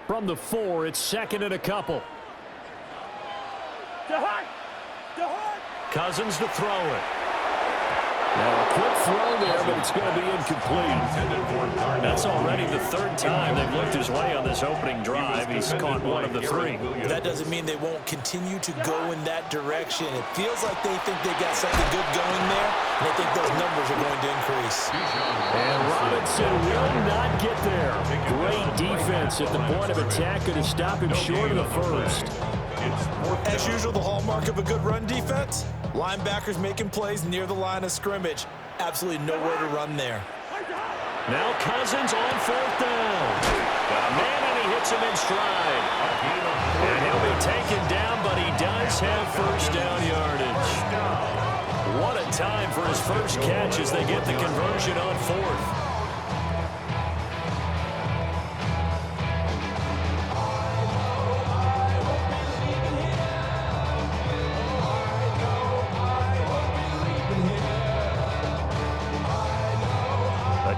From the 4, it's second and a couple. Cousins to throw it. Now a quick throw there, but it's going to be incomplete. That's already the third time they've looked his way on this opening drive. He's caught one of the 3. That doesn't mean they won't continue to go in that direction. It feels like they think they got something good going there, and they think those numbers are going to increase. And Robinson will not get there. Great defense at the point of attack, going to stop him short of the first. As usual, the hallmark of a good run defense, linebackers making plays near the line of scrimmage. Absolutely nowhere to run there. Now Cousins on 4th down. Got a man, and he hits him in stride. And he'll be taken down, but he does have first down yardage. What a time for his first catch as they get the conversion on 4th.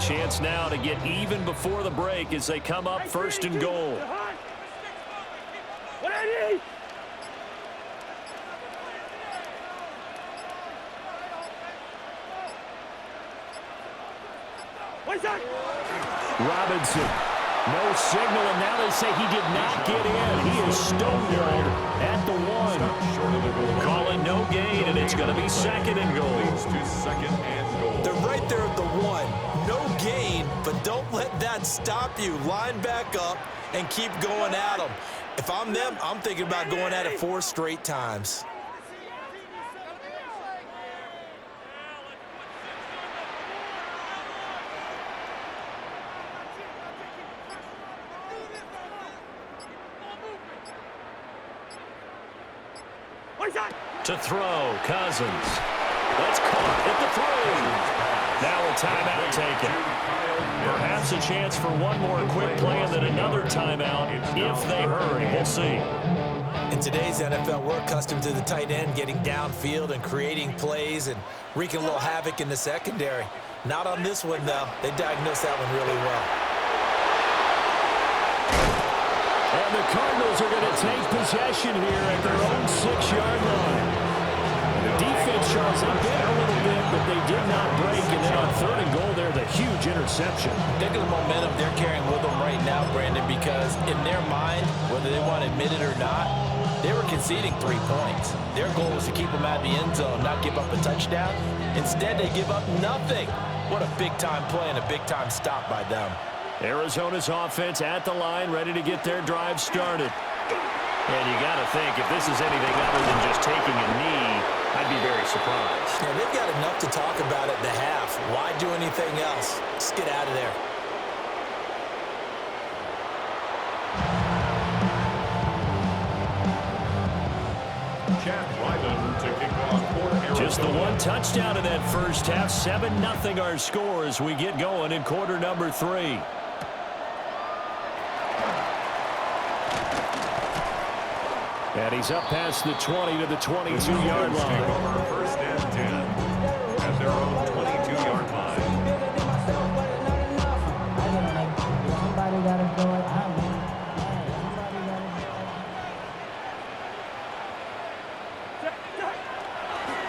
Chance now to get even before the break as they come up 1st and goal. Robinson, no signal, and now they say he did not get in. He is stonewalled at the 1. Calling no gain, and it's going to be 2nd and goal. They're right there at the 1. No gain, but don't let that stop you. Line back up and keep going at them. If I'm them, I'm thinking about going at it 4 straight times. To throw, Cousins. That's caught at the 3. Now a timeout taken. Perhaps a chance for one more quick play and then another timeout if they hurry. We'll see. In today's NFL, we're accustomed to the tight end getting downfield and creating plays and wreaking a little havoc in the secondary. Not on this one, though. They diagnosed that one really well. And the Cardinals are going to take possession here at their own 6-yard line. The defense, Charles, they bit a little bit, but they did not break. And then on 3rd and goal there, the huge interception. Think of the momentum they're carrying with them right now, Brandon, because in their mind, whether they want to admit it or not, they were conceding 3 points. Their goal was to keep them out of the end zone, not give up a touchdown. Instead, they give up nothing. What a big-time play and a big-time stop by them. Arizona's offense at the line, ready to get their drive started. And you got to think, if this is anything other than just taking a knee, I'd be very surprised. Yeah, they've got enough to talk about at the half. Why do anything else? Just get out of there. Just the one touchdown in that first half. 7-0 our score as we get going in quarter number 3. And he's up past the 20 to the 22-yard line. First and 10 at their own 22-yard line.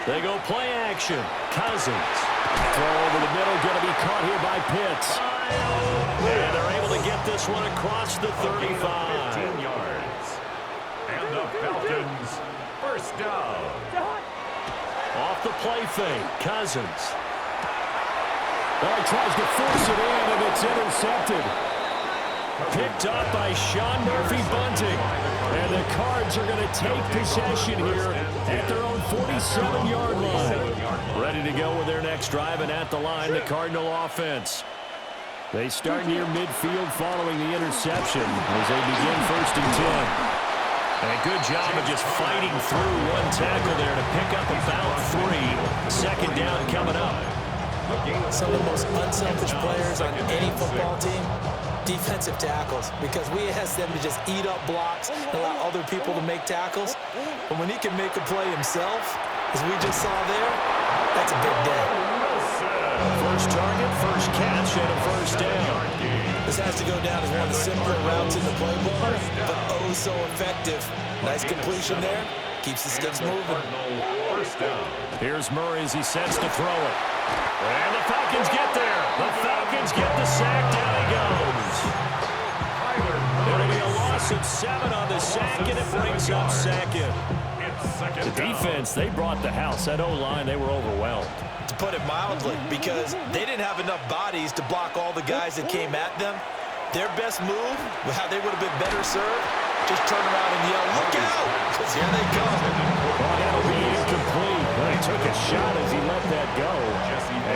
They go play action. Cousins. Throw over the middle, going to be caught here by Pitts. And they're able to get this one across the 35. 15 yards. And the Falcons, first down. Off the play fake, Cousins. Oh, he tries to force it in, and it's intercepted. Picked up by Sean Murphy-Bunting. And the Cards are going to take possession here at their own 47-yard line. Ready to go with their next drive, and at the line, the Cardinal offense. They start near midfield following the interception as they begin 1st and 10. And a good job of just fighting through one tackle there to pick up about 3. 2nd down coming up. Some of the most unselfish players on any football team, defensive tackles, because we ask them to just eat up blocks and allow other people to make tackles. But when he can make a play himself, as we just saw there, that's a big day. First target, first catch, and a first down. The This has to go down as one of the simpler routes in the playbook, but oh so effective. Nice completion there. Keeps the sticks moving. Here's Murray as he sets to throw it. And the Falcons get there. The Falcons get the sack. Down he goes. It'll be a loss of 7 on the sack, and it brings up second. The defense, they brought the house. That O-line, they were overwhelmed. To put it mildly, because they didn't have enough bodies to block all the guys that came at them. Their best move, how they would have been better served, just turn around and yell, "Look out!" Because here they come. Well, that'll be incomplete. Well, he took a shot as he let that go.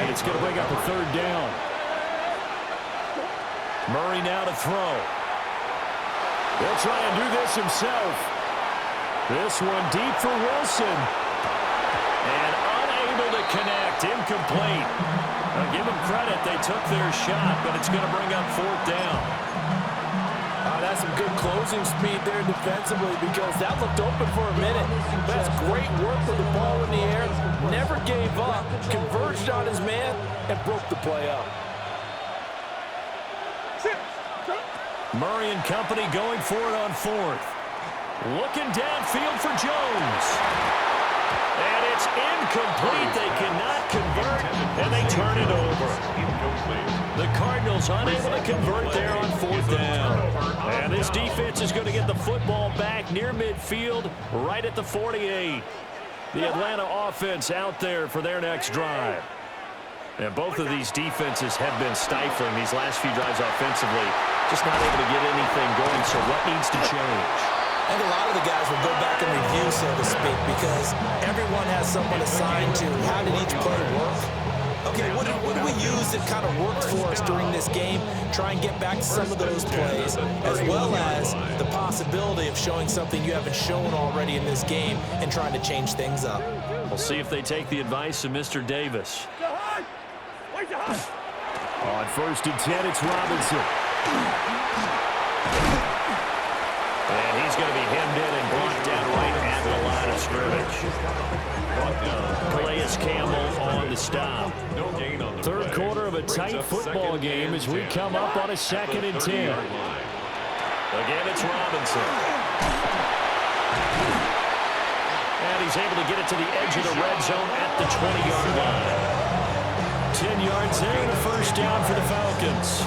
And it's going to bring up a 3rd down. Murray now to throw. He'll try and do this himself. This one deep for Wilson. And unable to connect. Incomplete. Now give them credit. They took their shot, but it's going to bring up 4th down. That's some good closing speed there defensively because that looked open for a minute. That's great work with the ball in the air. Never gave up. Converged on his man and broke the play up. Murray and company going for it on 4th. Looking downfield for Jones. And it's incomplete. They cannot convert, and they turn it over. The Cardinals unable to convert there on 4th down. And this defense is going to get the football back near midfield, right at the 48. The Atlanta offense out there for their next drive. And both of these defenses have been stifling these last few drives offensively. Just not able to get anything going, so what needs to change? I think a lot of the guys will go back and review, so to speak, because everyone has someone assigned to how did each play work. Okay, what did we use that kind of worked for us during this game? Try and get back to some of those plays, as well as the possibility of showing something you haven't shown already in this game and trying to change things up. We'll see if they take the advice of Mr. Davis. On 1st and 10, it's Robinson. And he's going to be hemmed in and brought down right at the line of scrimmage. Calais Campbell on the stop. 3rd quarter of a tight football game as we come up on a 2nd and 10. Again, it's Robinson. And he's able to get it to the edge of the red zone at the 20-yard line. 10 yards there and a 1st down for the Falcons.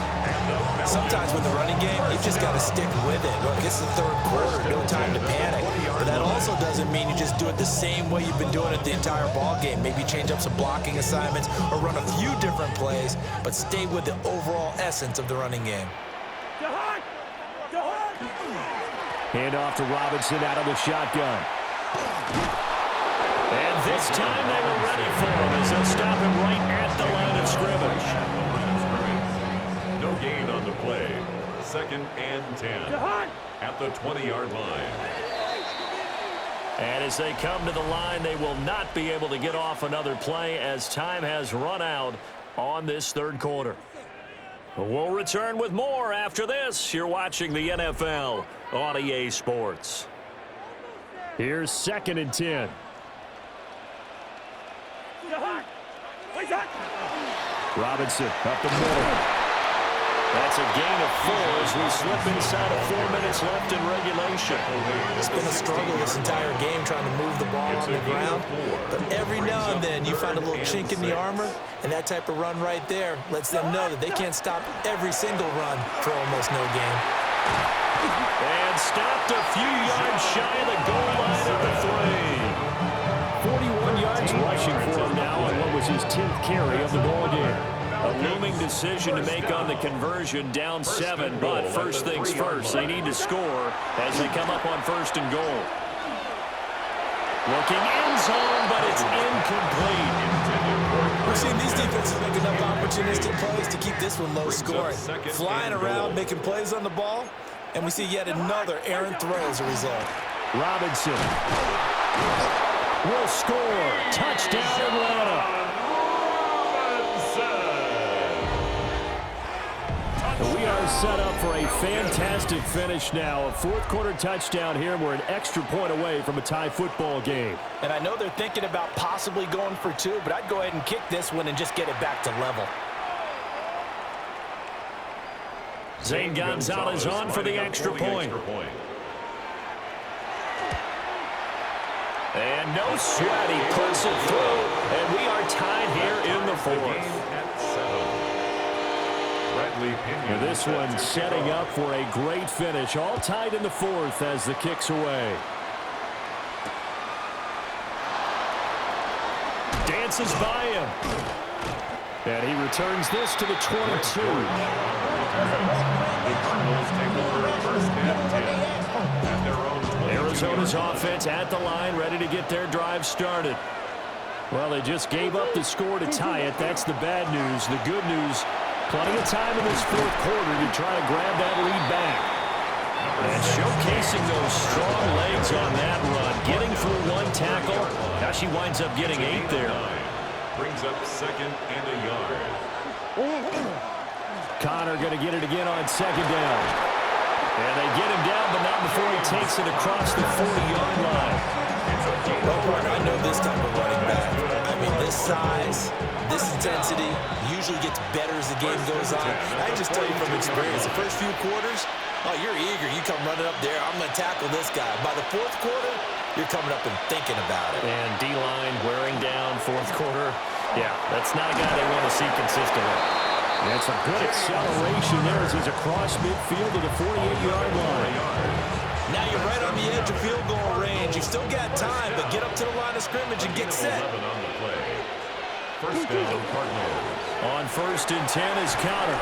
Sometimes with the running game, you just got to stick with it. Look, it's the 3rd quarter, no time to panic. But that also doesn't mean you just do it the same way you've been doing it the entire ball game. Maybe change up some blocking assignments or run a few different plays, but stay with the overall essence of the running game. Hand off to Robinson out of the shotgun. And this time they were ready for him as they'll stop him right at the line of scrimmage. No gain on the play. 2nd and 10 at the 20-yard line. And as they come to the line, they will not be able to get off another play as time has run out on this 3rd quarter. We'll return with more after this. You're watching the NFL on EA Sports. Here's 2nd and 10. Robinson up the middle. That's a gain of 4 as we slip inside of 4 minutes left in regulation. It's been a struggle this entire game trying to move the ball on the ground. But every now and then you find a little chink in the armor, and that type of run right there lets them know that they can't stop every single run for almost no gain. And stopped a few yards shy of the goal line at the 3. 41 yards rushing for him now on what was his 10th carry of the ball game. A looming decision to make on the conversion, down 7, but first things first, they need to score as they come up on 1st and goal. Looking end zone, but it's incomplete. We've seen these defenses make enough opportunistic plays to keep this one low scoring. Flying around, making plays on the ball, and we see yet another errant throw as a result. Robinson will score. Touchdown, Atlanta. We are set up for a fantastic finish now. A 4th quarter touchdown here. We're an extra point away from a tie football game. And I know they're thinking about possibly going for 2, but I'd go ahead and kick this one and just get it back to level. Zane Gonzalez on for the extra point. And no sweat, he puts it through. And we are tied here in the fourth. And this one setting up for a great finish. All tied in the fourth as the kick's away. Dances by him. And he returns this to the 22. Arizona's offense at the line, ready to get their drive started. Well, they just gave up the score to tie it. That's the bad news. The good news, plenty of time in this fourth quarter to try to grab that lead back. And showcasing those strong legs on that run. Getting through one tackle. Now she winds up getting 8 there. Brings up 2nd and a yard. Connor going to get it again on 2nd down. And they get him down, but not before he takes it across the 40-yard line. Well, partner, I know this type of running back. I mean, this size, this intensity usually gets better as the game goes on. I just tell you from experience, the first few quarters, oh, you're eager. You come running up there. I'm going to tackle this guy. By the fourth quarter, you're coming up and thinking about it. And D-line wearing down fourth quarter. Yeah, that's not a guy they want to see consistently. That's a good acceleration there as he's across midfield to the 48-yard line. Now you're right on the edge of field goal range. You've still got time, but get up to the line of scrimmage and get set. First down, Cardinals. On 1st and 10 is Connor.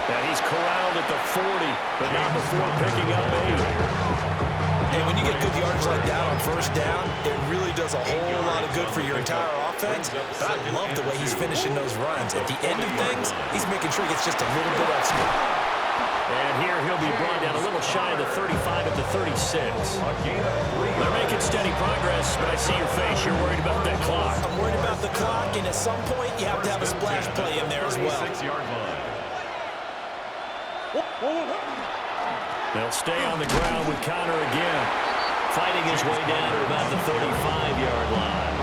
And he's corralled at the 40, but not before picking up 8. And when you get good yardage like that on 1st down, it really does a whole lot of good for your entire offense. But I love the way he's finishing those runs. At the end of things, he's making sure he gets just a little bit extra. And here he'll be brought down a little shy of the 35 at the 36. They're making steady progress, but I see your face. You're worried about that clock. I'm worried about the clock, and at some point, you have to have a splash play in there as well. 6-yard line. They'll stay on the ground with Connor again, fighting his way down to about the 35-yard line.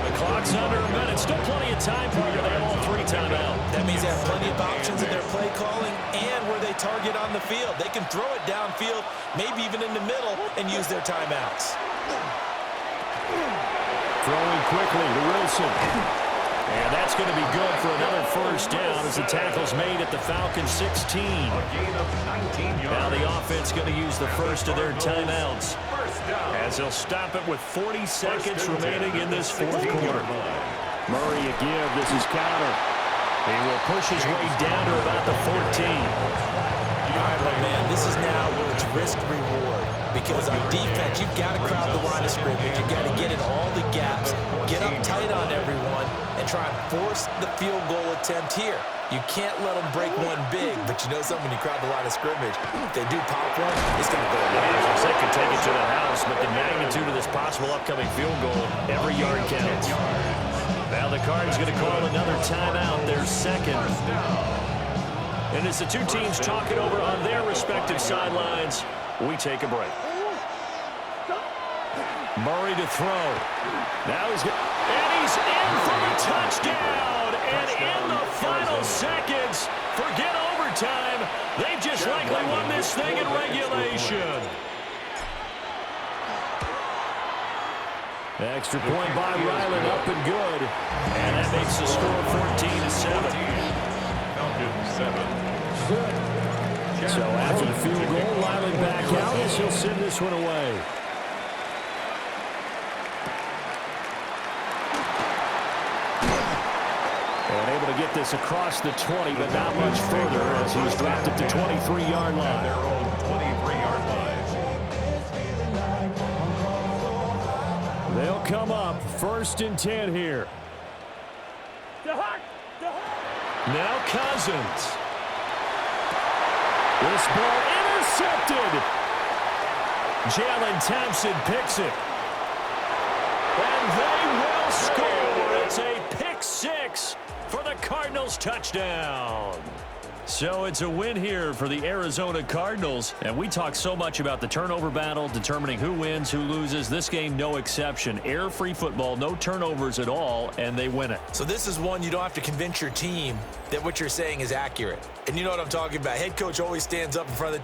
The clock's under a minute. Still plenty of time for you. They have all 3 timeout. That means they have plenty of options in their play calling and where they target on the field. They can throw it downfield, maybe even in the middle, and use their timeouts. Throwing quickly to Wilson. And that's going to be good for another 1st down as the tackle's made at the Falcons 16. Now the offense going to use the first of their timeouts as they'll stop it with 40 seconds remaining in this fourth quarter. Murray a give. This is Connor. He will push his way down to about the 14. All right, my man, this is now where it's risk-reward. Because on defense, you've got to crowd the line of scrimmage. You've got to get in all the gaps, get up tight on everyone, and try and force the field goal attempt here. You can't let them break one big, but you know something, when you crowd the line of scrimmage, if they do pop one, it's going to go away. They can take it to the house, but the magnitude of this possible upcoming field goal, every yard counts. Now the Cardinals going to call another timeout, their 2nd. And as the 2 teams talk it over on their respective sidelines, we take a break. Murray to throw. Now he's in for a touchdown. And in the final seconds, forget overtime. They've just likely won this thing in regulation. Extra point by Ryland, up and good. And that makes the score 14-7. So after the field goal, Ryland back out as he'll send this one away. And able to get this across the 20, but not much further as he's dropped it to 23-yard line. Their own 23-yard line. They'll come up 1st and 10 here. Now Cousins. This ball intercepted. Jalen Thompson picks it. And they will score. It's a pick 6 for the Cardinals touchdown. So it's a win here for the Arizona Cardinals. And we talk so much about the turnover battle, determining who wins, who loses. This game, no exception. Air-free football, no turnovers at all, and they win it. So this is one you don't have to convince your team that what you're saying is accurate. And you know what I'm talking about. Head coach always stands up in front of the